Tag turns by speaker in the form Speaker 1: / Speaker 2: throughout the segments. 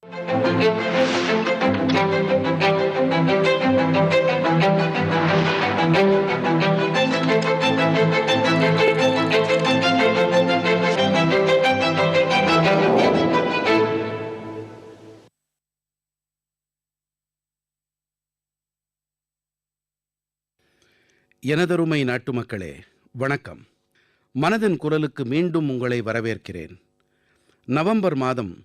Speaker 1: எனதருமை நாட்டுமக்களே, வணக்கம். மனதின் குரலுக்கு மீண்டும் உங்களை வரவேற்கிறேன். நவம்பர் மாதம்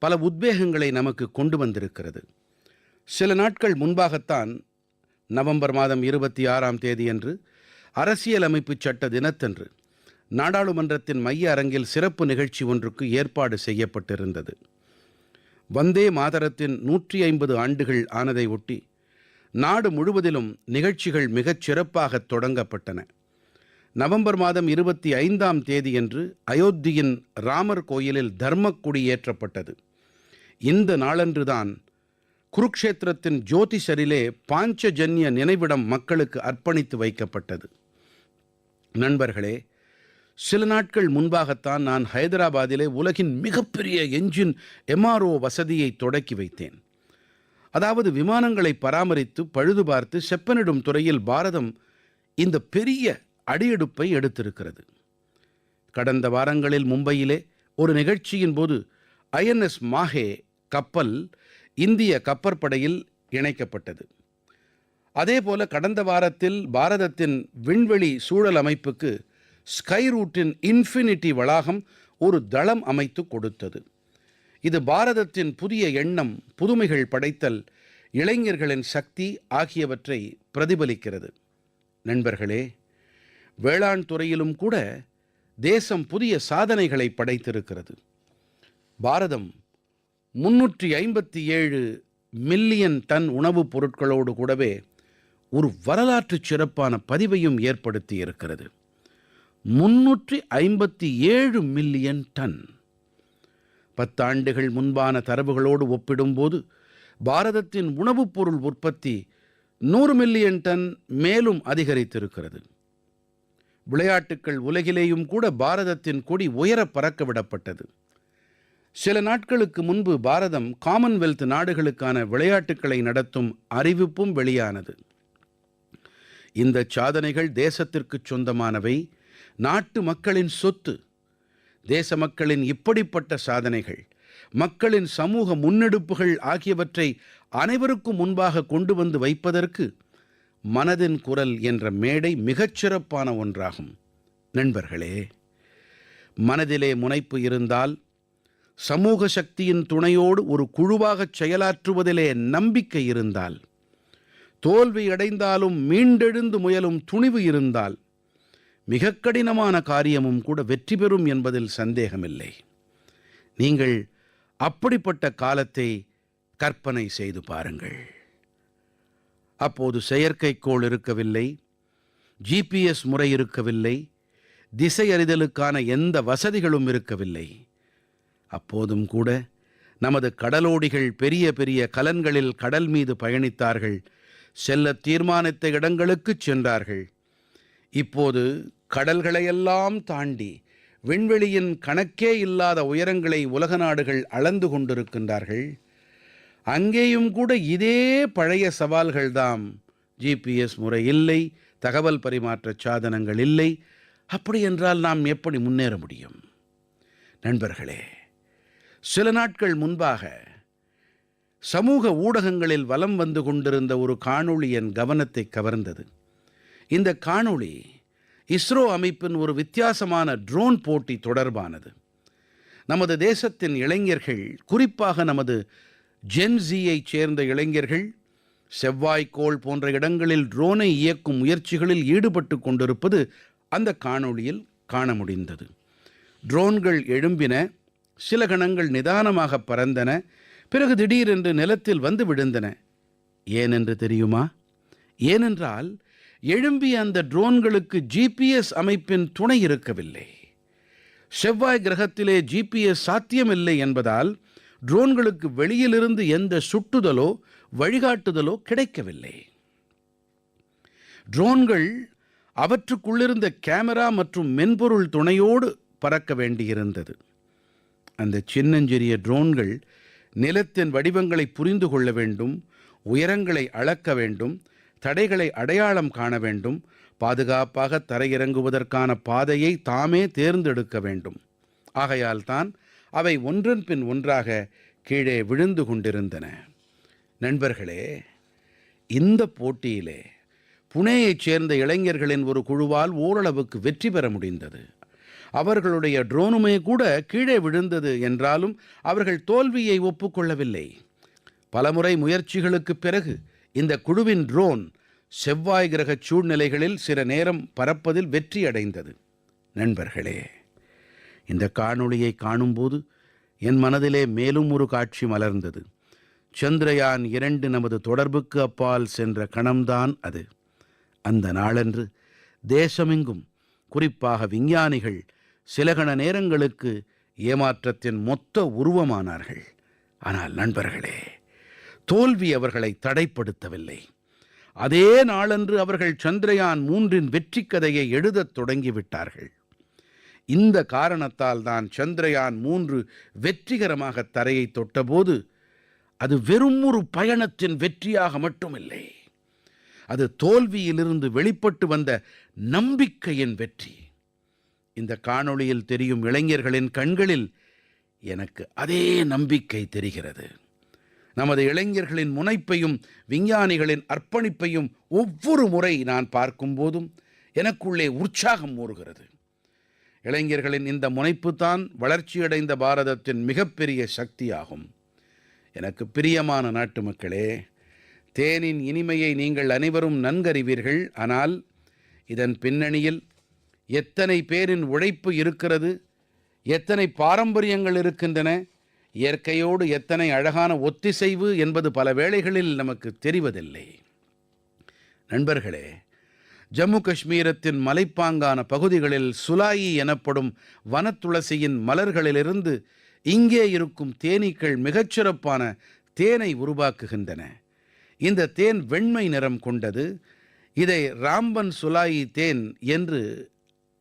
Speaker 1: பல உத்வேகங்களை நமக்கு கொண்டு வந்திருக்கிறது. சில நாட்கள் முன்பாகத்தான் நவம்பர் மாதம் 26ஆம் தேதியன்று அரசியலமைப்புச் சட்ட தினத்தன்று நாடாளுமன்றத்தின் மைய அரங்கில் சிறப்பு நிகழ்ச்சி ஒன்றுக்கு ஏற்பாடு செய்யப்பட்டிருந்தது. வந்தே மாதரத்தின் 150 ஆண்டுகள் ஆனதை ஒட்டி நாடு முழுவதிலும் நிகழ்ச்சிகள் மிகச் சிறப்பாகத் தொடங்கப்பட்டன. நவம்பர் மாதம் 25ஆம் தேதியன்று அயோத்தியின் ராமர் கோயிலில் தர்மக்கொடி ஏற்றப்பட்டது. இந்த நாளன்றுதான் குருக்ஷேத்திரத்தின் ஜோதிஷரிலே பாஞ்சஜன்ய நினைவிடம் மக்களுக்கு அர்ப்பணித்து வைக்கப்பட்டது. நண்பர்களே, சில நாட்கள் முன்பாகத்தான் நான் ஹைதராபாதிலே உலகின் மிகப்பெரிய என்ஜின் MRO வசதியை தொடக்கி வைத்தேன். அதாவது விமானங்களை பராமரித்து பழுது பார்த்து செப்பனிடும் துறையில் பாரதம் இந்த பெரிய அடியெடுப்பை எடுத்திருக்கிறது. கடந்த வாரங்களில் மும்பையிலே ஒரு நிகழ்ச்சியின் போது INS மாஹே கப்பல் இந்திய கப்பற்படையில் இணைக்கப்பட்டது. அதேபோல கடந்த வாரத்தில் பாரதத்தின் விண்வெளி சூழல் அமைப்புக்கு ஸ்கை ரூட்டின் இன்ஃபினிட்டி வளாகம் ஒரு தளம் அமைத்து கொடுத்தது. இது பாரதத்தின் புதிய எண்ணம், புதுமைகள் படைத்தல், இளைஞர்களின் சக்தி ஆகியவற்றை பிரதிபலிக்கிறது. நண்பர்களே, வேளாண் துறையிலும் கூட தேசம் புதிய சாதனைகளை படைத்திருக்கிறது. பாரதம் 357 மில்லியன் டன் உணவுப் பொருட்களோடு கூடவே ஒரு வரலாற்று சிறப்பான பதிவையும் ஏற்படுத்தி இருக்கிறது. 357 மில்லியன் டன். 10 ஆண்டுகள் முன்பான தரவுகளோடு ஒப்பிடும்போது பாரதத்தின் உணவுப் பொருள் உற்பத்தி 100 மில்லியன் டன் மேலும் அதிகரித்திருக்கிறது. விளையாட்டுக்கள் உலகிலேயும் கூட பாரதத்தின் கொடி உயர பறக்க விடப்பட்டது. சில நாட்களுக்கு முன்பு பாரதம் காமன்வெல்த் நாடுகளுக்கான விளையாட்டுக்களை நடத்தும் அறிவிப்பும் வெளியானது. இந்த சாதனைகள் தேசத்திற்குச் சொந்தமானவை, நாட்டு மக்களின் சொத்து. தேச மக்களின் இப்படிப்பட்ட சாதனைகள், மக்களின் சமூக முன்னெடுப்புகள் ஆகியவற்றை அனைவருக்கும் முன்பாக கொண்டு வந்து வைப்பதற்கு மனதின் குரல் என்ற மேடை மிகச்சிறப்பான ஒன்றாகும். நண்பர்களே, மனதிலே முனைப்பு இருந்தால், சமூக சக்தியின் துணையோடு ஒரு குழுவாகச் செயலாற்றுவதிலே நம்பிக்கை இருந்தால், தோல்வியடைந்தாலும் மீண்டெழுந்து முயலும் துணிவு இருந்தால், மிக கடினமான காரியமும் கூட வெற்றி பெறும் என்பதில் சந்தேகமில்லை. நீங்கள் அப்படிப்பட்ட காலத்தை கற்பனை செய்து பாருங்கள். அப்போது செயற்கைக்கோள் இருக்கவில்லை, GPS முறை இருக்கவில்லை, திசை அறிதலுக்கான எந்த வசதிகளும் இருக்கவில்லை. அப்போதும் கூட நமது கடலோடிகள் பெரிய பெரிய கலன்களில் கடல் மீது பயணித்தார்கள், செல்ல தீர்மானித்த இடங்களுக்குச் சென்றார்கள். இப்போது கடல்களையெல்லாம் தாண்டி விண்வெளியின் கணக்கே இல்லாத உயரங்களை உலக நாடுகள் அளந்து கொண்டிருக்கின்றார்கள். அங்கேயும் கூட இதே பழைய சவால்கள்தாம். GPS முறை இல்லை, தகவல் பரிமாற்ற சாதனங்கள் இல்லை. அப்படி என்றால் நாம் எப்படி முன்னேற முடியும்? நண்பர்களே, சில நாட்கள் முன்பாக சமூக ஊடகங்களில் வலம் வந்து கொண்டிருந்த ஒரு காணொளி என் கவனத்தை கவர்ந்தது. இந்த காணொளி இஸ்ரோ அமைப்பின் ஒரு வித்தியாசமான ட்ரோன் போட்டி தொடர்பானது. நமது தேசத்தின் இளைஞர்கள், குறிப்பாக நமது ஜென்ஸியைச் சேர்ந்த இளைஞர்கள் செவ்வாய்க்கோள் போன்ற இடங்களில் ட்ரோனை இயக்கும் முயற்சிகளில் ஈடுபட்டு கொண்டிருப்பது அந்த காணொளியில் காண முடிந்தது. ட்ரோன்கள் எழும்பின, சில கணங்கள் நிதானமாக பறந்தன, பிறகு திடீரென்று நிலத்தில் வந்து விழுந்தன. ஏனென்று தெரியுமா? ஏனென்றால் எழும்பிய அந்த ட்ரோன்களுக்கு GPS அமைப்பின் துணை இருக்கவில்லை. செவ்வாய் கிரகத்திலே GPS சாத்தியமில்லை என்பதால் ட்ரோன்களுக்கு வெளியிலிருந்து எந்த சுட்டுதலோ வழிகாட்டுதலோ கிடைக்கவில்லை. ட்ரோன்கள் அவற்றுக்குள்ளிருந்த கேமரா மற்றும் மென்பொருள் துணையோடு பறக்க வேண்டியிருந்தது. அந்த சின்னஞ்சிறிய ட்ரோன்கள் நிலத்தின் வடிவங்களை புரிந்து கொள்ள வேண்டும், உயரங்களை அளக்க வேண்டும், தடைகளை அடையாளம் காண வேண்டும், பாதுகாப்பாக தரையிறங்குவதற்கான பாதையை தாமே தேர்ந்தெடுக்க வேண்டும். ஆகையால் தான் அவை ஒன்றன் பின் ஒன்றாக கீழே விழுந்து கொண்டிருந்தன. நண்பர்களே, இந்த போட்டியிலே புனேயைச் சேர்ந்த இளைஞர்களின் ஒரு குழுவால் ஓரளவுக்கு வெற்றி பெற முடிந்தது. அவர்களுடைய ட்ரோனுமே கூட கீழே விழுந்தது என்றாலும் அவர்கள் தோல்வியை ஒப்புக்கொள்ளவில்லை. பலமுறை முயற்சிகளுக்குப் பிறகு இந்த குழுவின் ட்ரோன் செவ்வாய் கிரக சூழ்நிலைகளில் சில நேரம் பறப்பதில் வெற்றி அடைந்தது. நண்பர்களே, இந்த காணொளியை காணும்போது என் மனதிலே மேலும் ஒரு காட்சி மலர்ந்தது. சந்திரயான் 2 நமது தொடர்புக்கு அப்பால் சென்ற கணம்தான் அது. அந்த நாளன்று தேசமெங்கும், குறிப்பாக விஞ்ஞானிகள் சில கண நேரங்களுக்கு ஏமாற்றத்தின் மொத்த உருவமானார்கள். ஆனால் நண்பர்களே, தோல்வி அவர்களை தடைப்படுத்தவில்லை. அதே நாளன்று அவர்கள் சந்திரயான் 3இன் வெற்றி கதையை எழுதத் தொடங்கிவிட்டார்கள். இந்த காரணத்தால் தான் சந்திரயான் 3 வெற்றிகரமாக தரையை தொட்டபோது அது வெறும் ஒரு பயணத்தின் வெற்றியாக மட்டுமில்லை, அது தோல்வியிலிருந்து வெளிப்பட்டு வந்த நம்பிக்கையின் வெற்றி. இந்த காணொளியில் தெரியும் இளைஞர்களின் கண்களில் எனக்கு அதே நம்பிக்கை தெரிகிறது. நமது இளைஞர்களின் முனைப்பையும் விஞ்ஞானிகளின் அர்ப்பணிப்பையும் ஒவ்வொரு முறை நான் பார்க்கும்போதும் எனக்குள்ளே உற்சாகம் ஊறுகிறது. இளைஞர்களின் இந்த முனைப்பு தான் வளர்ச்சியடைந்த பாரதத்தின் மிகப்பெரிய சக்தியாகும். எனக்கு பிரியமான நாட்டுமக்களே, தேனின் இனிமையை நீங்கள் அனைவரும் நன்கறிவீர்கள். ஆனால் இதன் பின்னணியில் எத்தனை பேரின் உழைப்பு இருக்கிறது, எத்தனை பாரம்பரியங்கள் இருக்கின்றன, இயற்கையோடு எத்தனை அழகான ஒத்திசைவு என்பது பல வேளைகளில் நமக்கு தெரிவதில்லை. நண்பர்களே, ஜம்மு காஷ்மீரத்தின் மலைப்பாங்கான பகுதிகளில் சுலாயி எனப்படும் வனத்துளசியின் மலர்களிலிருந்து இங்கே இருக்கும் தேனீக்கள் மிகச்சிறப்பான தேனை உருவாக்குகின்றன. இந்த தேன் வெண்மை நிறம் கொண்டது. இதை ராம்பன் சுலாயி தேன் என்று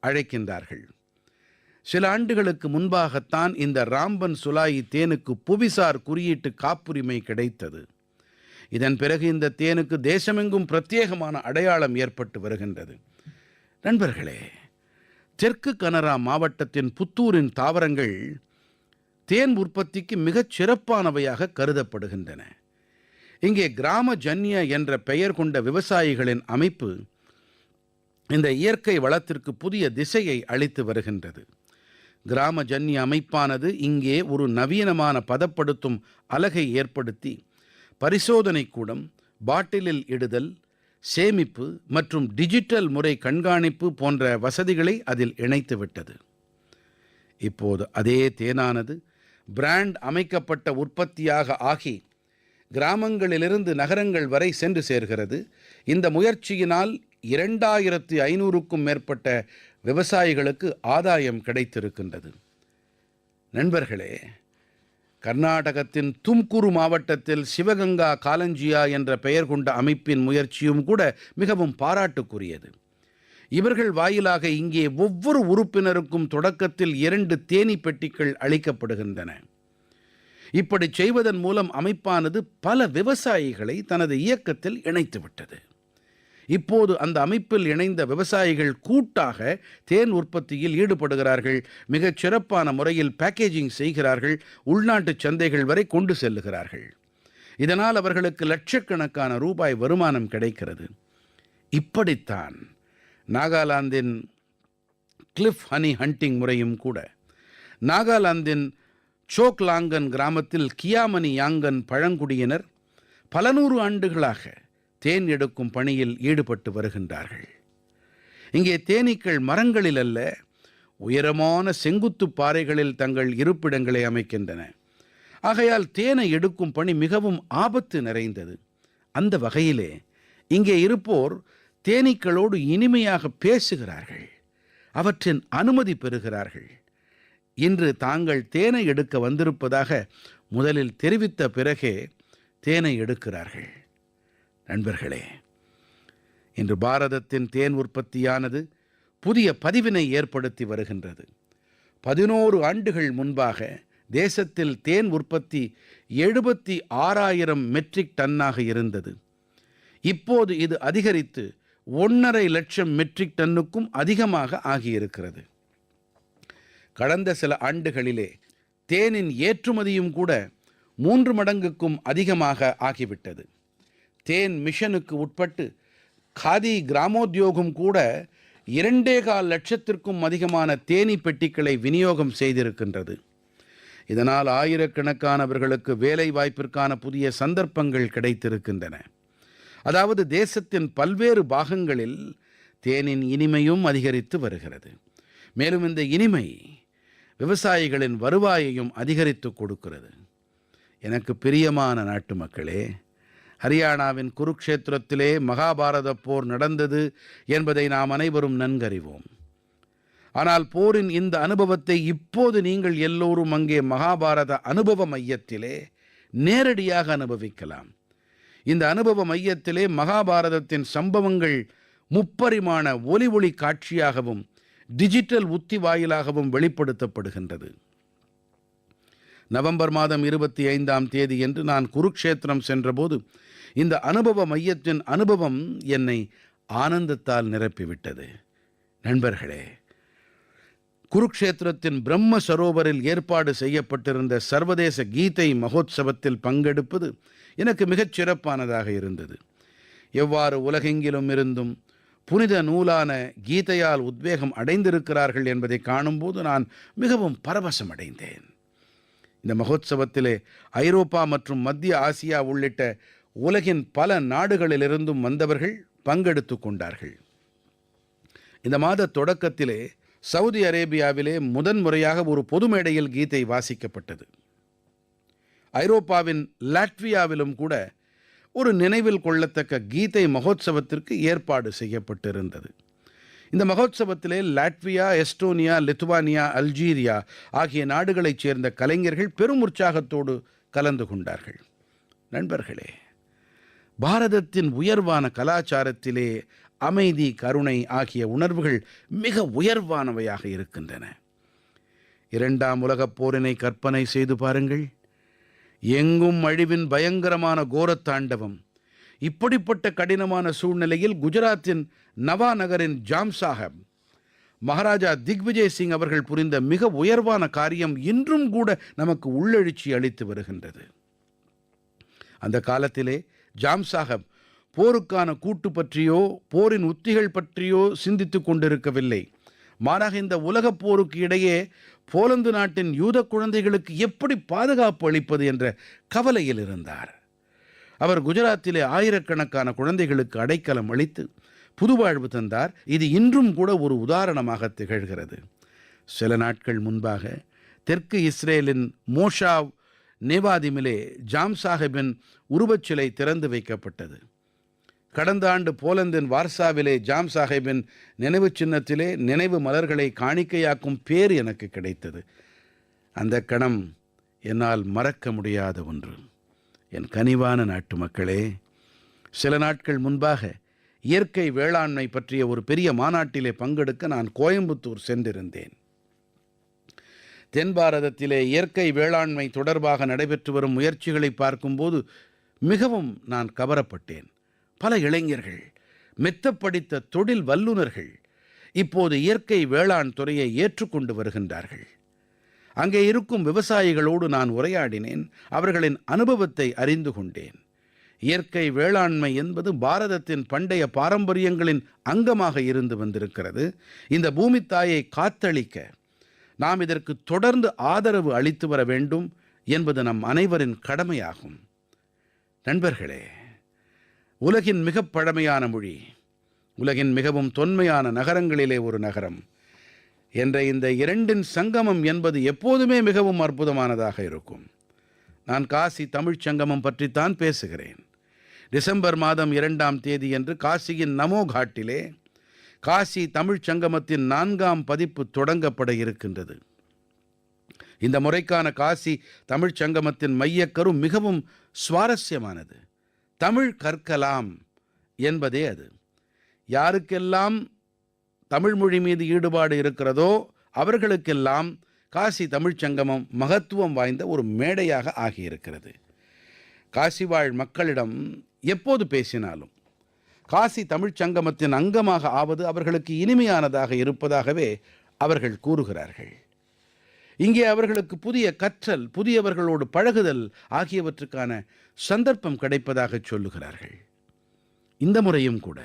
Speaker 1: அழைக்கின்றார்கள். சில ஆண்டுகளுக்கு முன்பாகத்தான் இந்த ராம்பன் சுலாயி தேனுக்கு புவிசார் குறியீட்டு காப்புரிமை கிடைத்தது. இதன் பிறகு இந்த தேனுக்கு தேசமெங்கும் பிரத்யேகமான அடையாளம் ஏற்பட்டு வருகின்றது. நண்பர்களே, தெற்கு கனரா மாவட்டத்தின் புத்தூரின் தாவரங்கள் தேன் உற்பத்திக்கு மிகச் சிறப்பானவையாக கருதப்படுகின்றன. இங்கே கிராம ஜன்ய என்ற பெயர் கொண்ட விவசாயிகளின் அமைப்பு இந்த இயற்கை வளத்திற்கு புதிய திசையை அளித்து வருகின்றது. கிராம ஜன்ய அமைப்பானது இங்கே ஒரு நவீனமான பதப்படுத்தும் அலகை ஏற்படுத்தி பரிசோதனை கூடம், பாட்டிலில் இடுதல், சேமிப்பு மற்றும் டிஜிட்டல் முறை கண்காணிப்பு போன்ற வசதிகளை அதில் இணைத்துவிட்டது. இப்போது அதே தேனானது பிராண்ட் அமைக்கப்பட்ட உற்பத்தியாக ஆகி கிராமங்களிலிருந்து நகரங்கள் வரை சென்று சேர்கிறது. இந்த முயற்சியினால் 2500க்கும் மேற்பட்ட விவசாயிகளுக்கு ஆதாயம் கிடைத்திருக்கின்றது. நண்பர்களே, கர்நாடகத்தின் தும்குரு மாவட்டத்தில் சிவகங்கா காலஞ்சியா என்ற பெயர் கொண்ட அமைப்பின் முயற்சியும் கூட மிகவும் பாராட்டுக்குரியது. இவர்கள் வாயிலாக இங்கே ஒவ்வொரு உறுப்பினருக்கும் தொடக்கத்தில் 2 தேனீ பெட்டிகள் அளிக்கப்படுகின்றன. இப்படி செய்வதன் மூலம் அமைப்பானது பல விவசாயிகளை தனது இயக்கத்தில் இணைத்துவிட்டது. இப்போது அந்த அமைப்பில் இணைந்த விவசாயிகள் கூட்டாக தேன் உற்பத்தியில் ஈடுபடுகிறார்கள். மிகச் சிறப்பான முறையில் பேக்கேஜிங் செய்கிறார்கள். உள்நாட்டு சந்தைகள் வரை கொண்டு செல்லுகிறார்கள். இதனால் அவர்களுக்கு லட்சக்கணக்கான ரூபாய் வருமானம் கிடைக்கிறது. இப்படித்தான் நாகாலாந்தின் கிளிஃப் ஹனி ஹண்டிங் முறையும் கூட. நாகாலாந்தின் சோக்லாங்கன் கிராமத்தில் கியாமனி யாங்கன் பழங்குடியினர் பல நூறு ஆண்டுகளாக தேன் எடுக்கும் பணியில் ஈடுபட்டு வருகின்றார்கள். இங்கே தேனீக்கள் மரங்களில் அல்ல, உயரமான செங்குத்து பாறைகளில் தங்கள் இருப்பிடங்களை அமைக்கின்றன. ஆகையால் தேனை எடுக்கும் பணி மிகவும் ஆபத்து நிறைந்தது. அந்த வகையிலே இங்கே இருப்போர் தேனீக்களோடு இனிமையாக பேசுகிறார்கள், அவற்றின் அனுமதி பெறுகிறார்கள். இன்று தாங்கள் தேனை எடுக்க வந்திருப்பதாக முதலில் தெரிவித்த பிறகே தேனை எடுக்கிறார்கள். நண்பர்களே, இன்று பாரதத்தின் தேன் உற்பத்தியானது புதிய பதிவினை ஏற்படுத்தி வருகின்றது. 11 ஆண்டுகள் முன்பாக தேசத்தில் தேன் உற்பத்தி 76,000 மெட்ரிக் டன்னாக இருந்தது. இப்போது இது அதிகரித்து 1,50,000 லட்சம் மெட்ரிக் டன்னுக்கும் அதிகமாக ஆகியிருக்கிறது. கடந்த சில ஆண்டுகளிலே தேனின் ஏற்றுமதியும் கூட 3 மடங்குக்கும் அதிகமாக ஆகிவிட்டது. தேன் மிஷனுக்கு உட்பட்டு காதி கிராமோத்யோகம் கூட 2,25 லட்சத்திற்கும் அதிகமான தேனீ பெட்டிகளை விநியோகம் செய்திருக்கின்றது. இதனால் ஆயிரக்கணக்கானவர்களுக்கு வேலை வாய்ப்பிற்கான புதிய சந்தர்ப்பங்கள் கிடைத்திருக்கின்றன. அதாவது தேசத்தின் பல்வேறு பாகங்களில் தேனின் இனிமையும் அதிகரித்து வருகிறது. மேலும் இந்த இனிமை விவசாயிகளின் வருவாயையும் அதிகரித்து கொடுக்கிறது. எனக்கு பிரியமான நாட்டு மக்களே, ஹரியானாவின் குருக்ஷேத்திரத்திலே மகாபாரத போர் நடந்தது என்பதை நாம் அனைவரும் நன்கறிவோம். ஆனால் போரின் இந்த அனுபவத்தை இப்போது நீங்கள் எல்லோரும் அங்கே மகாபாரத அனுபவ மையத்திலே நேரடியாக அனுபவிக்கலாம். இந்த அனுபவ மையத்திலே மகாபாரதத்தின் சம்பவங்கள் முப்பரிமாண ஒலி காட்சியாகவும் டிஜிட்டல் உத்தி வாயிலாகவும் வெளிப்படுத்தப்படுகின்றது. நவம்பர் மாதம் 25ஆம் தேதியன்று நான் குருக்ஷேத்திரம் சென்றபோது இந்த அனுபவ மையத்தின் அனுபவம் என்னை ஆனந்தத்தால் நிரப்பிவிட்டது. நண்பர்களே, குருக்ஷேத்திரத்தின் பிரம்ம சரோவரில் ஏற்பாடு செய்யப்பட்டிருந்த சர்வதேச கீதை மகோத்சவத்தில் பங்கெடுப்பது எனக்கு மிகச் சிறப்பானதாக இருந்தது. எவ்வாறு உலகெங்கிலும் இருந்தும் புனித நூலான கீதையால் உத்வேகம் அடைந்திருக்கிறார்கள் என்பதை காணும்போது நான் மிகவும் பரவசமடைந்தேன். இந்த மகோத்சவத்திலே ஐரோப்பா மற்றும் மத்திய ஆசியா உள்ளிட்ட உலகின் பல நாடுகளிலிருந்தும் வந்தவர்கள் பங்கெடுத்து கொண்டார்கள். இந்த மாத தொடக்கத்திலே சவுதி அரேபியாவிலே முதன்முறையாக ஒரு பொது மேடையில் கீதை வாசிக்கப்பட்டது. ஐரோப்பாவின் லாட்வியாவிலும் கூட ஒரு நினைவில் கொள்ளத்தக்க கீதை மகோத்சவத்திற்கு ஏற்பாடு செய்யப்பட்டிருந்தது. இந்த மகோத்சவத்திலே லாட்வியா, எஸ்டோனியா, லித்துவானியா, அல்ஜீரியா ஆகிய நாடுகளைச் சேர்ந்த கலைஞர்கள் பெரும் உற்சாகத்தோடு கலந்து கொண்டார்கள். நண்பர்களே, பாரதத்தின் உயர்வான கலாச்சாரத்திலே அமைதி, கருணை ஆகிய உணர்வுகள் மிக உயர்வானவையாக இருக்கின்றன. 2ஆம் உலகப் போரினை கற்பனை செய்து பாருங்கள். எங்கும் அழிவின் பயங்கரமான கோரத்தாண்டவம். இப்படிப்பட்ட கடினமான சூழ்நிலையில் குஜராத்தின் நவா நகரின் ஜாம் சாஹப் மகாராஜா திக்விஜய் சிங் அவர்கள் புரிந்த மிக உயர்வான காரியம் இன்றும் கூட நமக்கு உள்ளெழுச்சி அளித்து வருகின்றது. அந்த காலத்திலே ஜாம் சாஹப் போருக்கான கூட்டு பற்றியோ போரின் உத்திகள் பற்றியோ சிந்தித்துக் கொண்டிருக்கவில்லை. மாறாக இந்த உலகப் போருக்கு இடையே போலந்து நாட்டின் யூத குழந்தைகளுக்கு எப்படி பாதுகாப்பு அளிப்பது என்ற கவலையில் இருந்தார். அவர் குஜராத்திலே ஆயிரக்கணக்கான குழந்தைகளுக்கு அடைக்கலம் அளித்து புதுவாழ்வு தந்தார். இது இன்றும் கூட ஒரு உதாரணமாக திகழ்கிறது. சில நாட்கள் முன்பாக தெற்கு இஸ்ரேலின் மோஷாவ் நேவாதிமிலே ஜாம் சாஹிப்பின் உருவச்சிலை திறந்து வைக்கப்பட்டது. கடந்த ஆண்டு போலந்தின் வார்சாவிலே ஜாம் சாஹிப்பின் நினைவு சின்னத்திலே நினைவு மலர்களை காணிக்கையாக்கும் பேர் எனக்கு கிடைத்தது. அந்த கணம் என்னால் மறக்க முடியாத ஒன்று. என் கனிவான நாட்டு மக்களே, சில நாட்கள் முன்பாக இயற்கை வேளாண்மை பற்றிய ஒரு பெரிய மாநாட்டிலே பங்கெடுக்க நான் கோயம்புத்தூர் சென்றிருந்தேன். தென் பாரதத்திலே இயற்கை வேளாண்மை தொடர்பாக நடைபெற்று வரும் முயற்சிகளை பார்க்கும்போது மிகவும் நான் கவரப்பட்டேன். பல இளைஞர்கள், மெத்தப் படித்த தொழில் வல்லுநர்கள் இப்போது இயற்கை வேளாண் துறையை ஏற்றுக்கொண்டு வருகின்றார்கள். அங்கே இருக்கும் விவசாயிகளோடு நான் உரையாடினேன். அவர்களின் அனுபவத்தை அறிந்து கொண்டேன். இயற்கை வேளாண்மை என்பது பாரதத்தின் பண்டைய பாரம்பரியங்களின் அங்கமாக இருந்து வந்திருக்கிறது. இந்த பூமித்தாயை காத்தளிக்க நாம் இதற்கு தொடர்ந்து ஆதரவு அளித்து வர வேண்டும் என்பது நம் அனைவரின் கடமையாகும். நண்பர்களே, உலகின் மிகப் பழமையான மொழி, உலகின் மிகவும் தொன்மையான நகரங்களிலே ஒரு நகரம் என்ற இந்த இரண்டின் சங்கமம் என்பது எப்போதுமே மிகவும் அற்புதமானதாக இருக்கும். நான் காசி தமிழ்ச் சங்கமம் பற்றித்தான் பேசுகிறேன். டிசம்பர் மாதம் 2ஆம் தேதியன்று காசியின் நமோ காட்டிலே காசி தமிழ்ச் சங்கமத்தின் 4ஆம் பதிப்பு தொடங்கப்பட இருக்கின்றது. இந்த முறைக்கான காசி தமிழ்ச் சங்கமத்தின் மையக்கரு மிகவும் சுவாரஸ்யமானது. தமிழ் கற்கலாம் என்பதே அது. யாருக்கெல்லாம் தமிழ் மொழி மீது ஈடுபாடு இருக்கிறதோ அவர்களுக்கெல்லாம் காசி தமிழ்ச் சங்கமம் மகத்துவம் வாய்ந்த ஒரு மேடையாக ஆகியிருக்கிறது. காசிவாழ் மக்களிடம் எப்போது பேசினாலும் காசி தமிழ்ச் சங்கமத்தின் அங்கமாக ஆவது அவர்களுக்கு இனிமையானதாக இருப்பதாகவே அவர்கள் கூறுகிறார்கள். இங்கே அவர்களுக்கு புதிய கற்றல், புதியவர்களோடு பழகுதல் ஆகியவற்றுக்கான சந்தர்ப்பம் கிடைப்பதாகச் சொல்லுகிறார்கள். இந்த முறையும் கூட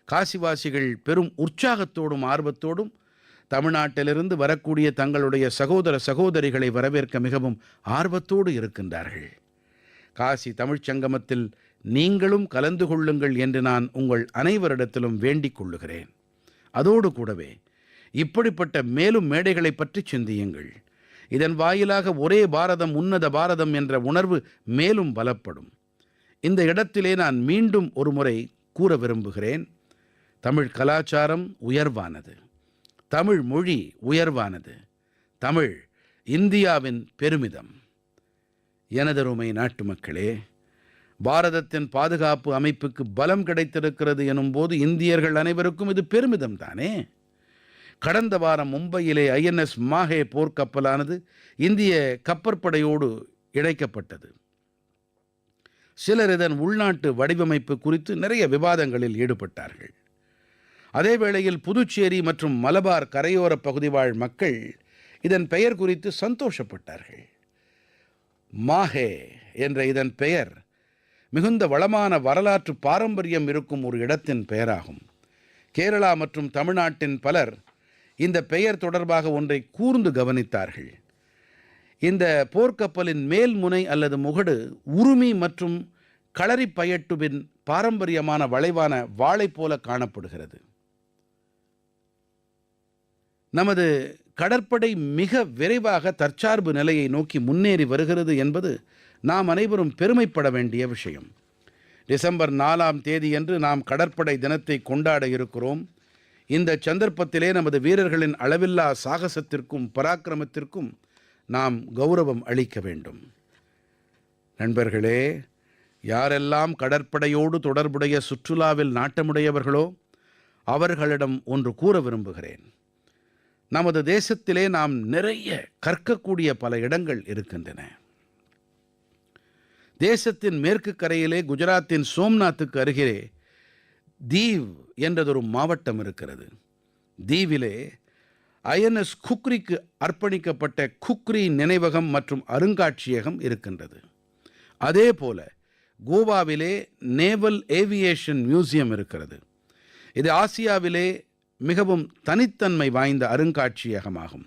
Speaker 1: காசிவாசிகள் பெரும் உற்சாகத்தோடும் ஆர்வத்தோடும் தமிழ்நாட்டிலிருந்து வரக்கூடிய தங்களுடைய சகோதர சகோதரிகளை வரவேற்க மிகவும் ஆர்வத்தோடு இருக்கின்றார்கள். காசி தமிழ்ச் சங்கமத்தில் நீங்களும் கலந்து கொள்ளுங்கள் என்று நான் உங்கள் அனைவரிடத்திலும் வேண்டிக் கொள்ளுகிறேன். அதோடு கூடவே இப்படிப்பட்ட மேலும் மேடைகளை பற்றி சிந்தியுங்கள். இதன் வாயிலாக ஒரே பாரதம் உன்னத பாரதம் என்ற உணர்வு மேலும் பலப்படும். இந்த இடத்திலே நான் மீண்டும் ஒரு முறை கூற விரும்புகிறேன். தமிழ் கலாச்சாரம் உயர்வானது, தமிழ் மொழி உயர்வானது, தமிழ் இந்தியாவின் பெருமிதம். எனதருமை நாட்டுமக்களே, பாரதத்தின் பாதுகாப்பு அமைப்புக்கு பலம் கிடைத்திருக்கிறது எனும்போது இந்தியர்கள் அனைவருக்கும் இது பெருமிதம் தானே. கடந்த வாரம் மும்பையிலே INS மாஹே போர்க்கப்பலானது இந்திய கப்பற்படையோடு இணைக்கப்பட்டது. சிலர் இதன் உள்நாட்டு வடிவமைப்பு குறித்து நிறைய விவாதங்களில் ஈடுபட்டார்கள். அதே வேளையில் புதுச்சேரி மற்றும் மலபார் கரையோர பகுதி வாழ் மக்கள் இதன் பெயர் குறித்து சந்தோஷப்பட்டார்கள். மாஹே என்ற இதன் பெயர் மிகுந்த வளமான வரலாற்று பாரம்பரியம் இருக்கும் ஒரு இடத்தின் பெயராகும். கேரளா மற்றும் தமிழ்நாட்டின் பலர் இந்த பெயர் தொடர்பாக ஒன்றை கூர்ந்து கவனித்தார்கள். இந்த போர்க்கப்பலின் மேல் முனை அல்லது முகடு உருமி மற்றும் களரிப்பயட்டுவின் பாரம்பரியமான வளைவான வாளை போல காணப்படுகிறது. நமது கடற்படை மிக விரைவாக தற்சார்பு நிலையை நோக்கி முன்னேறி வருகிறது என்பது நாம் அனைவரும் பெருமைப்பட வேண்டிய விஷயம். டிசம்பர் 4ஆம் தேதியன்று நாம் கடற்படை தினத்தை கொண்டாட இருக்கிறோம். இந்த சந்தர்ப்பத்திலே நமது வீரர்களின் அளவில்லா சாகசத்திற்கும் பராக்கிரமத்திற்கும் நாம் கௌரவம் அளிக்க வேண்டும். நண்பர்களே, யாரெல்லாம் கடற்படையோடு தொடர்புடைய சுற்றுலாவில் நாட்டமுடையவர்களோ அவர்களிடம் ஒன்று கூற விரும்புகிறேன். நமது தேசத்திலே நாம் நிறைய கற்கக்கூடிய பல இடங்கள் இருக்கின்றன. தேசத்தின் மேற்கு கரையிலே குஜராத்தின் சோம்நாத்துக்கு அருகிலே தீவ் என்றதொரு மாவட்டம் இருக்கிறது. தீவிலே INS குக்ரிக்கு அர்ப்பணிக்கப்பட்ட குக்ரி நினைவகம் மற்றும் அருங்காட்சியகம் இருக்கின்றது. அதே போல கோவாவிலே நேவல் ஏவியேஷன் மியூசியம் இருக்கிறது. இது ஆசியாவிலே மிகவும் தனித்தன்மை வாய்ந்த அருங்காட்சியகமாகும்.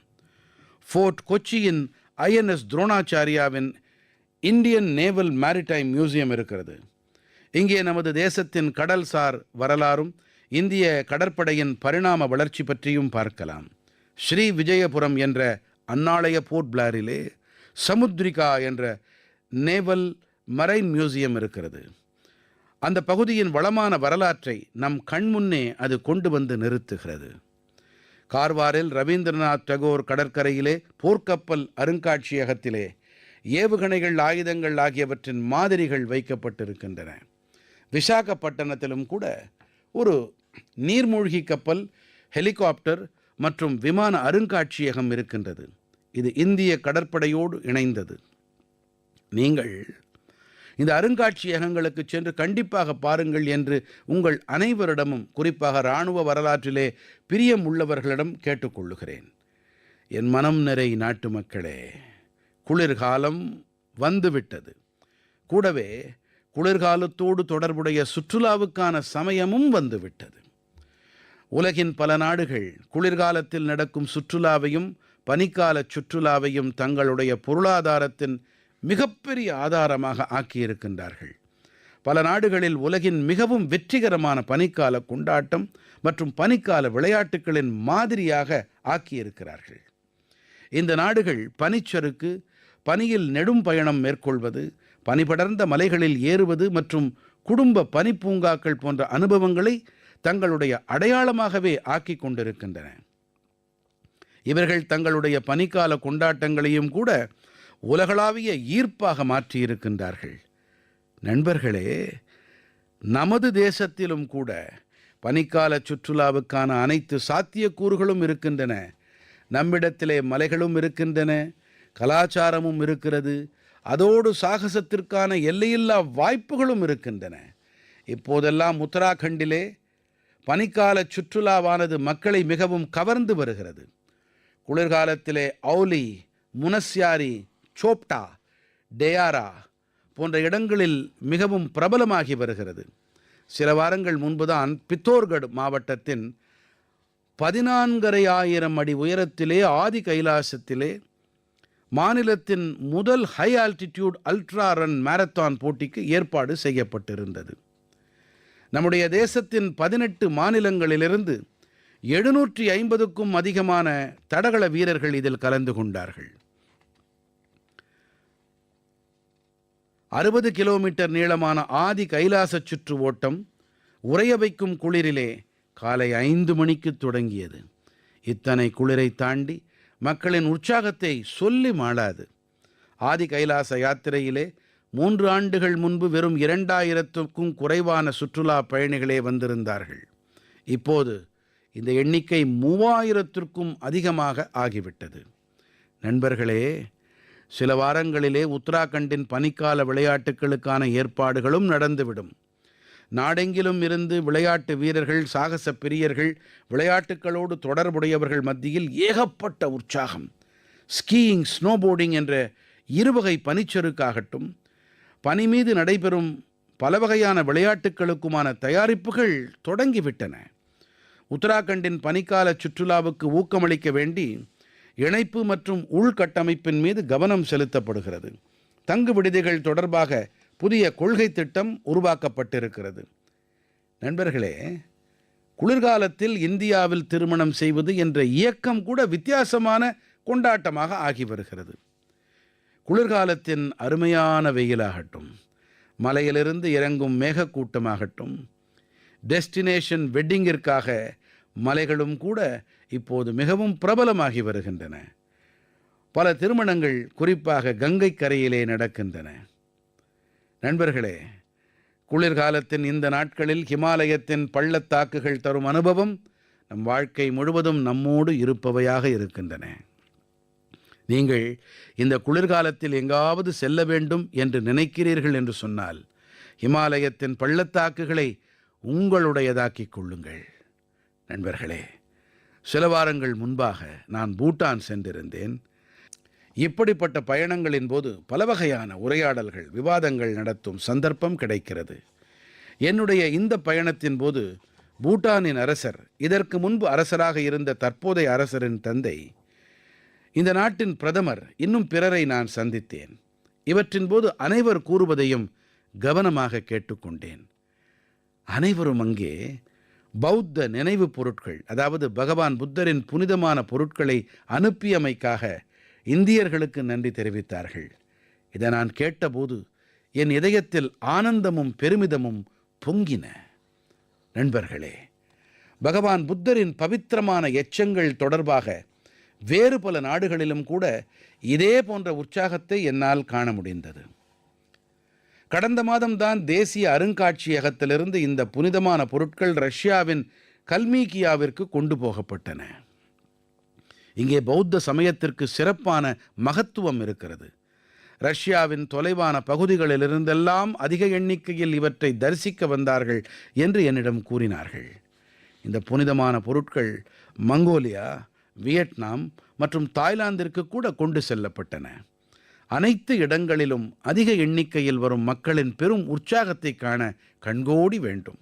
Speaker 1: ஃபோர்ட் கொச்சியின் INS துரோணாச்சாரியாவின் இந்தியன் நேவல் மேரிடைம் மியூசியம் இருக்கிறது. இங்கே நமது தேசத்தின் கடல்சார் வரலாறும் இந்திய கடற்படையின் பரிணாம வளர்ச்சி பற்றியும் பார்க்கலாம். ஸ்ரீ விஜயபுரம் என்ற அன்னாளைய போர்ட் பிளேரிலே சமுத்ரிகா என்ற நேவல் மரைன் மியூசியம் இருக்கிறது. அந்த பகுதியின் வளமான வரலாற்றை நம் கண்முன்னே அது கொண்டு வந்து நிறுத்துகிறது. கார்வாரில் ரவீந்திரநாத் டகோர் கடற்கரையிலே போர்க்கப்பல் அருங்காட்சியகத்திலே ஏவுகணைகள், ஆயுதங்கள் ஆகியவற்றின் மாதிரிகள் வைக்கப்பட்டிருக்கின்றன. விசாகப்பட்டினத்திலும் கூட ஒரு நீர்மூழ்கி கப்பல், ஹெலிகாப்டர் மற்றும் விமான அருங்காட்சியகம் இருக்கின்றது. இது இந்திய கடற்படையோடு இணைந்தது. நீங்கள் இந்த அருங்காட்சியகங்களுக்கு சென்று கண்டிப்பாக பாருங்கள் என்று உங்கள் அனைவரிடமும், குறிப்பாக இராணுவ வரலாற்றிலே பிரியம் உள்ளவர்களிடம் கேட்டுக்கொள்ளுகிறேன். என் மனம் நிறை நாட்டு மக்களே, குளிர்காலம் வந்துவிட்டது. கூடவே குளிர்காலத்தோடு தொடர்புடைய சுற்றுலாவுக்கான சமயமும் வந்துவிட்டது. உலகின் பல நாடுகள் குளிர்காலத்தில் நடக்கும் சுற்றுலாவையும் பனிக்கால சுற்றுலாவையும் தங்களுடைய பொருளாதாரத்தின் மிகப்பெரிய ஆதாரமாக ஆக்கியிருக்கின்றார்கள். பல நாடுகளில் உலகின் மிகவும் வெற்றிகரமான பனிக்கால கொண்டாட்டம் மற்றும் பனிக்கால விளையாட்டுகளின் மாதிரியாக ஆக்கியிருக்கிறார்கள். இந்த நாடுகள் பனிச்சறுக்கு, பனியில் நெடும் பயணம் மேற்கொள்வது, பனிபடர்ந்த மலைகளில் ஏறுவது மற்றும் குடும்ப பனிப்பூங்காக்கள் போன்ற அனுபவங்களை தங்களுடைய அடையாளமாகவே ஆக்கிக் கொண்டிருக்கின்றன. இவர்கள் தங்களுடைய பனிக்கால கொண்டாட்டங்களையும் கூட உலகளாவிய ஈர்ப்பாக மாற்றியிருக்கின்றார்கள். நண்பர்களே, நமது தேசத்திலும் கூட பனிக்கால சுற்றுலாவுக்கான அனைத்து சாத்தியக்கூறுகளும் இருக்கின்றன. நம்மிடத்திலே மலைகளும் இருக்கின்றன, கலாச்சாரமும் இருக்கிறது, அதோடு சாகசத்திற்கான எல்லையில்லா வாய்ப்புகளும் இருக்கின்றன. இப்போதெல்லாம் உத்தராகண்டிலே பனிக்கால சுற்றுலாவானது மக்களை மிகவும் கவர்ந்து வருகிறது. குளிர்காலத்திலே ஔலி, முனஸ்யாரி, சோப்டா, டேயாரா போன்ற இடங்களில் மிகவும் பிரபலமாகி வருகிறது. சில வாரங்கள் முன்புதான் பித்தோர்கட் மாவட்டத்தின் 14,500 அடி உயரத்திலே ஆதி கைலாசத்திலே மாநிலத்தின் முதல் high altitude ultra run marathon போட்டிக்கு ஏற்பாடு செய்யப்பட்டிருந்தது. நம்முடைய தேசத்தின் 18 மாநிலங்களிலிருந்து 750க்கும் அதிகமான தடகள வீரர்கள் இதில் கலந்து கொண்டார்கள். 60 கிலோமீட்டர் நீளமான ஆதி கைலாச சுற்று ஓட்டம் உறைய வைக்கும் குளிரிலே காலை 5 மணிக்கு தொடங்கியது. இத்தனை குளிரை தாண்டி மக்களின் உற்சாகத்தை சொல்லி மாளாது. ஆதி கைலாச யாத்திரையிலே 3 ஆண்டுகள் முன்பு வெறும் 2000க்கும் குறைவான சுற்றுலா பயணிகளே வந்திருந்தார்கள். இப்போது இந்த எண்ணிக்கை 3000க்கும் அதிகமாக ஆகிவிட்டது. நண்பர்களே, சில வாரங்களிலே உத்தராகண்டின் பனிக்கால விளையாட்டுகளுக்கான ஏற்பாடுகளும் நடந்துவிடும். நாடெங்கிலும் இருந்து விளையாட்டு வீரர்கள், சாகச பிரியர்கள், விளையாட்டுகளோடு தொடர்புடையவர்கள் மத்தியில் ஏகப்பட்ட உற்சாகம். ஸ்கீயிங், ஸ்னோபோர்டிங் என்ற இருவகை பனிச்சறுக்காகட்டும், பனி மீது நடைபெறும் பல வகையான விளையாட்டுகளுக்குமான தயாரிப்புகள் தொடங்கிவிட்டன. உத்தராகண்டின் பனிக்கால சுற்றுலாவுக்கு ஊக்கமளிக்க வேண்டி இணைப்பு மற்றும் உள்கட்டமைப்பின் மீது கவனம் செலுத்தப்படுகிறது. தங்கு விடுதிகள் தொடர்பாக புதிய கொள்கை திட்டம் உருவாக்கப்பட்டிருக்கிறது. நண்பர்களே, குளிர்காலத்தில் இந்தியாவில் திருமணம் செய்வது என்ற இயக்கம் கூட வித்தியாசமான கொண்டாட்டமாக ஆகி வருகிறது. குளிர்காலத்தின் அருமையான வெயிலாகட்டும், மலையிலிருந்து இறங்கும் மேகக்கூட்டமாகட்டும், டெஸ்டினேஷன் வெட்டிங்கிற்காக மலைகளும் கூட இப்போது மிகவும் பிரபலமாகி வருகின்றன. பல திருமணங்கள் குறிப்பாக கங்கை கரையிலே நடக்கின்றன. நண்பர்களே, குளிர்காலத்தின் இந்த நாட்களில் ஹிமாலயத்தின் பள்ளத்தாக்குகள் தரும் அனுபவம் நம் வாழ்க்கை முழுவதும் நம்மோடு இருப்பவையாக இருக்கின்றன. நீங்கள் இந்த குளிர்காலத்தில் எங்காவது செல்ல வேண்டும் என்று நினைக்கிறீர்கள் என்று சொன்னால் ஹிமாலயத்தின் பள்ளத்தாக்குகளை உங்களுடையதாக்கிக் கொள்ளுங்கள். நண்பர்களே, சில வாரங்கள் முன்பாக நான் பூட்டான் சென்றிருந்தேன். இப்படிப்பட்ட பயணங்களின் போது பல வகையான உரையாடல்கள், விவாதங்கள் நடத்தும் சந்தர்ப்பம் கிடைக்கிறது. என்னுடைய இந்த பயணத்தின் போது பூட்டானின் அரசர், இதற்கு முன்பு அரசராக இருந்த தற்போதைய அரசரின் தந்தை, இந்த நாட்டின் பிரதமர், இன்னும் பிறரை நான் சந்தித்தேன். இவற்றின் போது அனைவர் கூறுவதையும் கவனமாக கேட்டுக்கொண்டேன். அனைவரும் அங்கே பௌத்த நினைவுப் பொருட்கள், அதாவது பகவான் புத்தரின் புனிதமான பொருட்களை அனுப்பியமைக்காக இந்தியர்களுக்கு நன்றி தெரிவித்தார்கள். இதை நான் கேட்டபோது என் இதயத்தில் ஆனந்தமும் பெருமிதமும் பொங்கின. நண்பர்களே, பகவான் புத்தரின் பவித்திரமான எச்சங்கள் தொடர்பாக வேறு பல நாடுகளிலும் கூட இதே போன்ற உற்சாகத்தை என்னால் காண முடிந்தது. கடந்த மாதம்தான் தேசிய அருங்காட்சியகத்திலிருந்து இந்த புனிதமான பொருட்கள் ரஷ்யாவின் கல்மீகியாவிற்கு கொண்டு போகப்பட்டன. இங்கே பௌத்த சமயத்திற்கு சிறப்பான மகத்துவம் இருக்கிறது. ரஷ்யாவின் தொலைவான பகுதிகளிலிருந்தெல்லாம் அதிக எண்ணிக்கையில் இவற்றை தரிசிக்க வந்தார்கள் என்று என்னிடம் கூறினார்கள். இந்த புனிதமான பொருட்கள் மங்கோலியா, வியட்நாம் மற்றும் தாய்லாந்திற்கு கூட கொண்டு செல்லப்பட்டன. அனைத்து இடங்களிலும் அதிக எண்ணிக்கையில் வரும் மக்களின் பெரும் உற்சாகத்தை காண கண்கோடி வேண்டும்.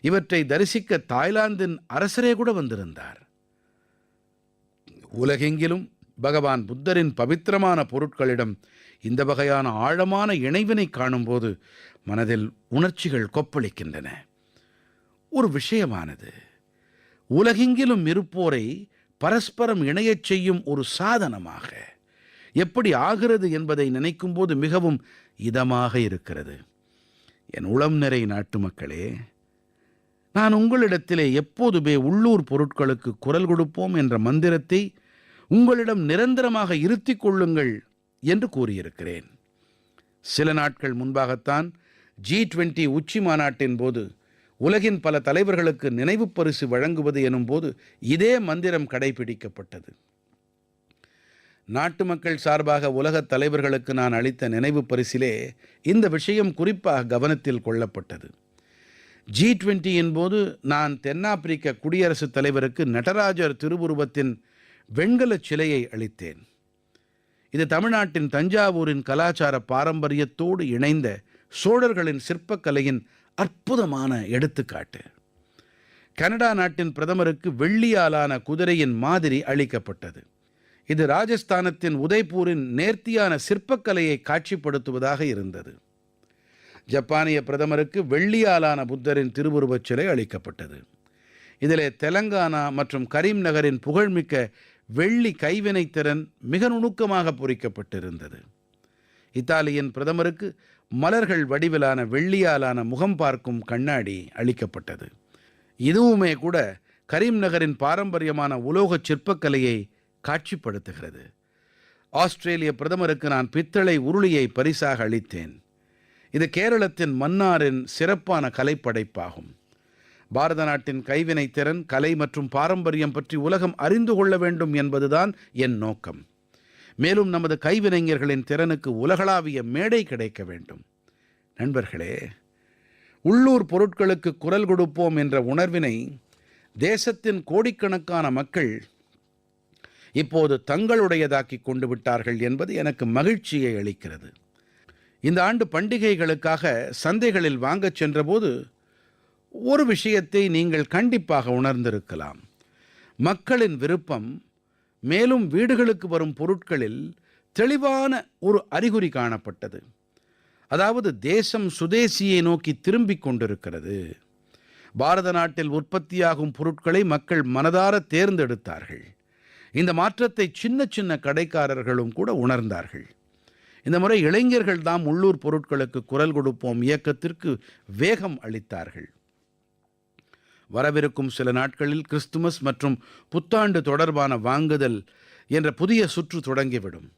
Speaker 1: இவற்றை தரிசிக்க தாய்லாந்தின் அரசரே கூட வந்திருந்தார். உலகெங்கிலும் பகவான் புத்தரின் பவித்திரமான பொருட்களிடம் இந்த வகையான ஆழமான இணைவினை காணும்போது மனதில் உணர்ச்சிகள் கொப்பளிக்கின்றன. ஒரு விஷயமானது உலகெங்கிலும் இருப்போரை பரஸ்பரம் இணையச் செய்யும் ஒரு சாதனமாக எப்படி ஆகிறது என்பதை நினைக்கும்போது மிகவும் இதமாக இருக்கிறது. என் உளம் நிறை நாட்டுமக்களே, நான் உங்களிடத்திலே எப்போதுமே உள்ளூர் பொருட்களுக்கு குரல் கொடுப்போம் என்ற மந்திரத்தை உங்களிடம் நிரந்தரமாக இருத்திக் கொள்ளுங்கள் என்று கூறியிருக்கிறேன். சில நாட்கள் முன்பாகத்தான் G20 உச்சி மாநாட்டின் போது உலகின் பல தலைவர்களுக்கு நினைவுப் பரிசு வழங்குவது எனும்போது இதே மந்திரம் கடைபிடிக்கப்பட்டது. நாட்டு மக்கள் சார்பாக உலகத் தலைவர்களுக்கு நான் அளித்த நினைவுப் பரிசிலே இந்த விஷயம் குறிப்பாக கவனத்தில் கொள்ளப்பட்டது. G20 போது நான் தென்னாப்பிரிக்க குடியரசுத் தலைவருக்கு நடராஜர் திருவுருவத்தின் வெண்கலச் சிலையை அளித்தேன். இது தமிழ்நாட்டின் தஞ்சாவூரின் கலாச்சார பாரம்பரியத்தோடு இணைந்த சோழர்களின் சிற்பக்கலையின் அற்புதமான எடுத்துக்காட்டு. கனடா நாட்டின் பிரதமருக்கு வெள்ளியாலான குதிரையின் மாதிரி அளிக்கப்பட்டது. இது ராஜஸ்தானத்தின் உதய்பூரின் நேர்த்தியான சிற்பக்கலையை காட்சிப்படுத்துவதாக இருந்தது. ஜப்பானிய பிரதமருக்கு வெள்ளியாலான புத்தரின் திருவுருவச் சிலை அளிக்கப்பட்டது. இதிலே தெலங்கானா மற்றும் கரீம் நகரின் புகழ்மிக்க வெள்ளி கைவினைத்திறன் மிக நுணுக்கமாக பொறிக்கப்பட்டிருந்தது. இத்தாலியின் பிரதமருக்கு மலர்கள் வடிவிலான வெள்ளியாலான முகம் பார்க்கும் கண்ணாடி அளிக்கப்பட்டது. இதுவுமே கூட கரீம் நகரின் பாரம்பரியமான உலோகச் சிற்பக்கலையை காட்சிப்படுத்துகிறது. ஆஸ்திரேலிய பிரதமருக்கு நான் பித்தளை உருளியை பரிசாக அளித்தேன். இது கேரளத்தின் மன்னாரின் சிறப்பான கலைப்படைப்பாகும். பாரத நாட்டின் கைவினைத்திறன், கலை மற்றும் பாரம்பரியம் பற்றி உலகம் அறிந்து கொள்ள வேண்டும் என்பதுதான் என் நோக்கம். மேலும் நமது கைவினைஞர்களின் திறனுக்கு உலகளாவிய மேடை கிடைக்க வேண்டும். நண்பர்களே, உள்ளூர் பொருட்களுக்கு குரல் கொடுப்போம் என்ற உணர்வினை தேசத்தின் கோடிக்கணக்கான மக்கள் இப்போது தங்களுடையதாக்கிக் கொண்டு விட்டார்கள் என்பது எனக்கு மகிழ்ச்சியை அளிக்கிறது. இந்த ஆண்டு பண்டிகைகளுக்காக சந்தைகளில் வாங்கச் சென்றபோது ஒரு விஷயத்தை நீங்கள் கண்டிப்பாக உணர்ந்திருக்கலாம். மக்களின் விருப்பம் மேலும் வீடுகளுக்கு வரும் பொருட்களில் தெளிவான ஒரு அறிகுறி காணப்பட்டது. அதாவது தேசம் சுதேசியை நோக்கி திரும்பிக் கொண்டிருக்கிறது. பாரத நாட்டில் உற்பத்தியாகும் பொருட்களை மக்கள் மனதார தேர்ந்தெடுத்தார்கள். இந்த மாற்றத்தை சின்ன சின்ன கடைக்காரர்களும் கூட உணர்ந்தார்கள். இந்த முறை இளைஞர்கள் தாம் உள்ளூர் பொருட்களுக்கு குரல் கொடுப்போம் இயக்கத்திற்கு வேகம் அளித்தார்கள். வரவிருக்கும் சில நாட்களில் கிறிஸ்துமஸ் மற்றும் புத்தாண்டு தொடர்பான வாங்குதல் என்ற புதிய சுற்று தொடங்கிவிடும்.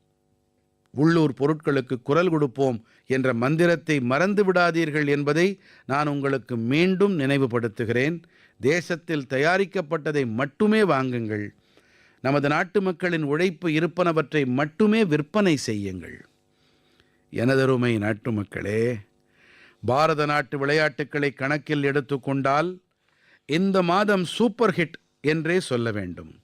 Speaker 1: உள்ளூர் பொருட்களுக்கு குரல் கொடுப்போம் என்ற மந்திரத்தை மறந்து விடாதீர்கள் என்பதை நான் உங்களுக்கு மீண்டும் நினைவுபடுத்துகிறேன். தேசத்தில் தயாரிக்கப்பட்டதை மட்டுமே வாங்குங்கள். நமது நாட்டு மக்களின் உழைப்பு இருப்பனவற்றை மட்டுமே விற்பனை செய்யுங்கள். எனதருமை நாட்டு மக்களே, பாரத நாட்டு விளையாட்டுக்களை கணக்கில் எடுத்துக்கொண்டால் இந்த மாதம் சூப்பர் ஹிட் என்றே சொல்ல வேண்டும்.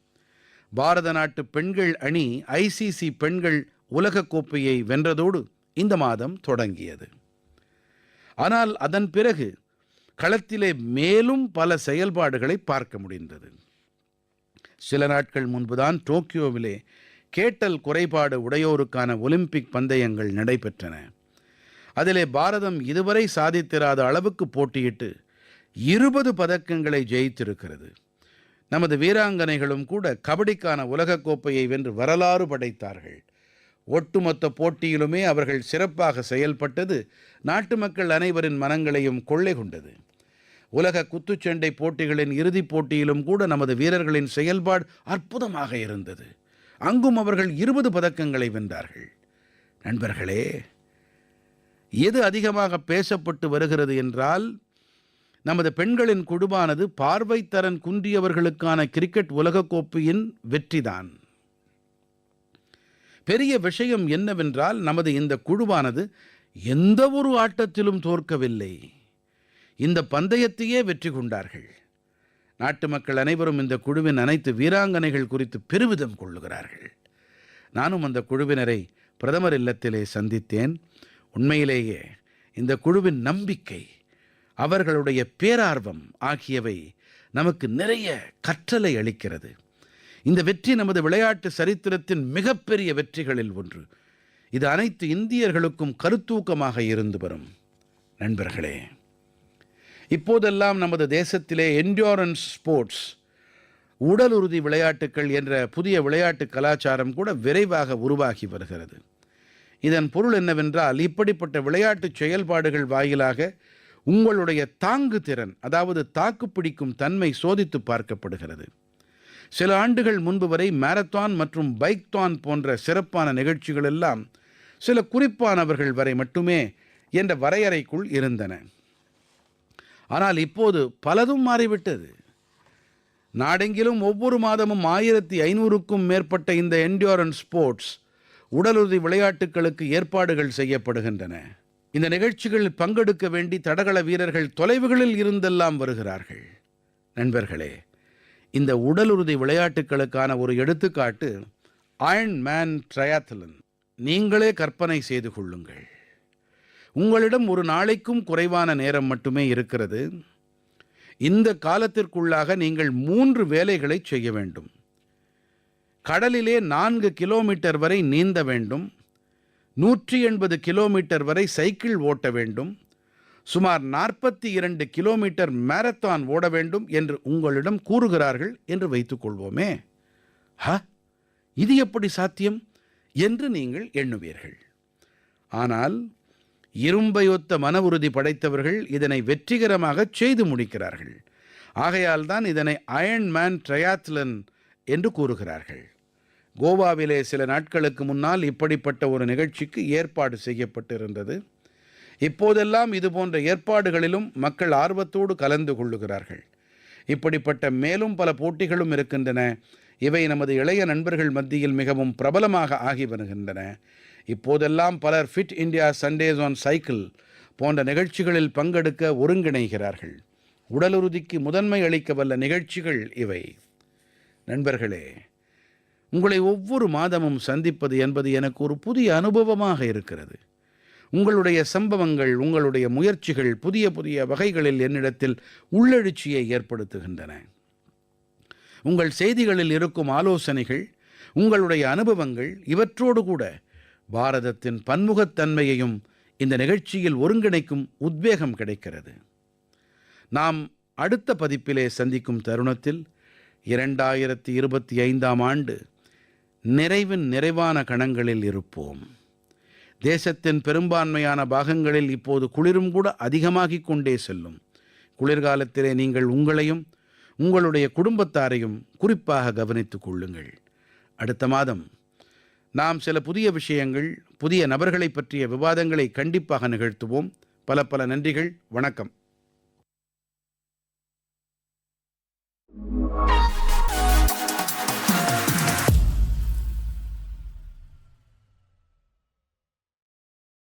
Speaker 1: பாரத நாட்டு பெண்கள் அணி ICC பெண்கள் உலகக் கோப்பையை வென்றதோடு இந்த மாதம் தொடங்கியது. ஆனால் அதன் பிறகு களத்திலே மேலும் பல செயல்பாடுகளை பார்க்க முடிந்தது. சில நாட்கள் முன்புதான் டோக்கியோவிலே கேட்டல் குறைபாடு உடையோருக்கான ஒலிம்பிக் பந்தயங்கள் நடைபெற்றன. அதிலே பாரதம் இதுவரை சாதித்திராத அளவுக்கு போட்டியிட்டு 20 பதக்கங்களை ஜெயித்திருக்கிறது. நமது வீராங்கனைகளும் கூட கபடிக்கான உலகக் கோப்பையை வென்று வரலாறு படைத்தார்கள். ஒட்டுமொத்த போட்டியிலுமே அவர்கள் சிறப்பாக செயல்பட்டது நாட்டு மக்கள் அனைவரின் மனங்களையும் கொள்ளை கொண்டது. உலக குத்துச்சண்டை போட்டிகளின் இறுதிப் போட்டியிலும் கூட நமது வீரர்களின் செயல்பாடு அற்புதமாக இருந்தது. அங்கும் அவர்கள் 20 பதக்கங்களை வென்றார்கள். நண்பர்களே, எது அதிகமாக பேசப்பட்டு வருகிறது என்றால், நமது பெண்களின் குழுவானது பார்வைத்திறன் குன்றியவர்களுக்கான கிரிக்கெட் உலகக்கோப்பையின் வெற்றிதான். பெரிய விஷயம் என்னவென்றால், நமது இந்த குழுவானது எந்த ஒரு ஆட்டத்திலும் தோற்கவில்லை. இந்த பந்தயத்தையே வெற்றி கொண்டார்கள். நாட்டு மக்கள் அனைவரும் இந்த குழுவின் அனைத்து வீராங்கனைகள் குறித்து பெருமிதம் கொள்ளுகிறார்கள். நானும் அந்த குழுவினரை பிரதமர் இல்லத்திலே சந்தித்தேன். உண்மையிலேயே இந்த குழுவின் நம்பிக்கை, அவர்களுடைய பேரார்வம் ஆகியவை நமக்கு நிறைய கற்றலை அளிக்கிறது. இந்த வெற்றி நமது விளையாட்டு சரித்திரத்தின் மிகப்பெரிய வெற்றிகளில் ஒன்று. இது அனைத்து இந்தியர்களுக்கும் கருத்தூக்கமாக இருந்து வரும். நண்பர்களே, இப்போதெல்லாம் நமது தேசத்திலே என்ட்யூரன்ஸ் ஸ்போர்ட்ஸ், உடலுறுதி விளையாட்டுக்கள் என்ற புதிய விளையாட்டு கலாச்சாரம் கூட விரைவாக உருவாகி வருகிறது. இதன் பொருள் என்னவென்றால், இப்படிப்பட்ட விளையாட்டு செயல்பாடுகள் வாயிலாக உங்களுடைய தாங்கு திறன், அதாவது தாக்குப்பிடிக்கும் தன்மை சோதித்து பார்க்கப்படுகிறது. சில ஆண்டுகள் முன்பு வரை மாரத்தான் மற்றும் பைக்தான் போன்ற சிறப்பான நிகழ்ச்சிகள் எல்லாம் சில குறிப்பானவர்கள் வரை மட்டுமே என்ற வரையறைக்குள் இருந்தன. ஆனால் இப்போது பலதும் மாறிவிட்டது. நாடெங்கிலும் ஒவ்வொரு மாதமும் 1500க்கும் மேற்பட்ட இந்த என்ட்யூரன்ஸ் ஸ்போர்ட்ஸ் உடலுறுதி விளையாட்டுகளுக்கு ஏற்பாடுகள் செய்யப்படுகின்றன. இந்த நிகழ்ச்சிகளில் பங்கெடுக்க வேண்டி தடகள வீரர்கள் தொலைவுகளில் இருந்தெல்லாம் வருகிறார்கள். நண்பர்களே, இந்த உடலுறுதி விளையாட்டுகளுக்கான ஒரு எடுத்துக்காட்டு அயர்ன் மேன் ட்ரையாத்லன். நீங்களே கற்பனை செய்து கொள்ளுங்கள். உங்களிடம் ஒரு நாளைக்கும் குறைவான நேரம் மட்டுமே இருக்கிறது. இந்த காலத்திற்குள்ளாக நீங்கள் 3 வேலைகளை செய்ய வேண்டும். கடலிலே 4 கிலோமீட்டர் வரை நீந்த வேண்டும், 180 கிலோமீட்டர் வரை சைக்கிள் ஓட்ட வேண்டும், சுமார் 42 கிலோமீட்டர் மாரத்தான் ஓட வேண்டும் என்று உங்களிடம் கூறுகிறார்கள் என்று வைத்துக் கொள்வோமே. இது எப்படி சாத்தியம் என்று நீங்கள் எண்ணுவீர்கள். ஆனால் இரும்பையொத்த மன உறுதி படைத்தவர்கள் இதனை வெற்றிகரமாக செய்து முடிக்கிறார்கள். ஆகையால் தான் இதனை அயர்ன் மேன் ட்ரையாத்லன் என்று கூறுகிறார்கள். கோவாவிலே சில நாட்களுக்கு முன்னால் இப்படிப்பட்ட ஒரு நிகழ்ச்சிக்கு ஏற்பாடு செய்யப்பட்டிருந்தது. இப்போதெல்லாம் இதுபோன்ற ஏற்பாடுகளிலும் மக்கள் ஆர்வத்தோடு கலந்து கொள்ளுகிறார்கள். இப்படிப்பட்ட மேலும் பல போட்டிகளும் இருக்கின்றன. இவை நமது இளைய நண்பர்கள் மத்தியில் மிகவும் பிரபலமாக ஆகி வருகின்றன. இப்போதெல்லாம் பலர் fit India Sundays on cycle போன்ற நிகழ்ச்சிகளில் பங்கெடுக்க ஒருங்கிணைகிறார்கள். உடலுறுதிக்கு முதன்மை அளிக்க வல்ல நிகழ்ச்சிகள் இவை. நண்பர்களே, உங்களை ஒவ்வொரு மாதமும் சந்திப்பது என்பது எனக்கு ஒரு புதிய அனுபவமாக இருக்கிறது. உங்களுடைய சம்பவங்கள், உங்களுடைய முயற்சிகள் புதிய புதிய வகைகளில் என்னிடத்தில் உள்ளெழுச்சியை ஏற்படுத்துகின்றன. உங்கள் செய்திகளில் இருக்கும் ஆலோசனைகள், உங்களுடைய அனுபவங்கள், இவற்றோடு கூட பாரதத்தின் பன்முகத்தன்மையையும் இந்த நிகழ்ச்சியில் ஒருங்கிணைக்கும் உத்வேகம் கிடைக்கிறது. நாம் அடுத்த பதிப்பிலே சந்திக்கும் தருணத்தில் 2025ஆம் ஆண்டு நிறைவான கணங்களில் இருப்போம். தேசத்தின் பெரும்பான்மையான பாகங்களில் இப்போது குளிரும் கூட அதிகமாகிக் கொண்டே செல்லும். குளிர்காலத்திலே நீங்கள் உங்களையும் உங்களுடைய குடும்பத்தாரையும் குறிப்பாக கவனித்துக் கொள்ளுங்கள். அடுத்த மாதம் நாம் சில புதிய விஷயங்கள், புதிய நபர்களை பற்றிய விவாதங்களை கண்டிப்பாக நிகழ்த்துவோம். பல நன்றிகள். வணக்கம்.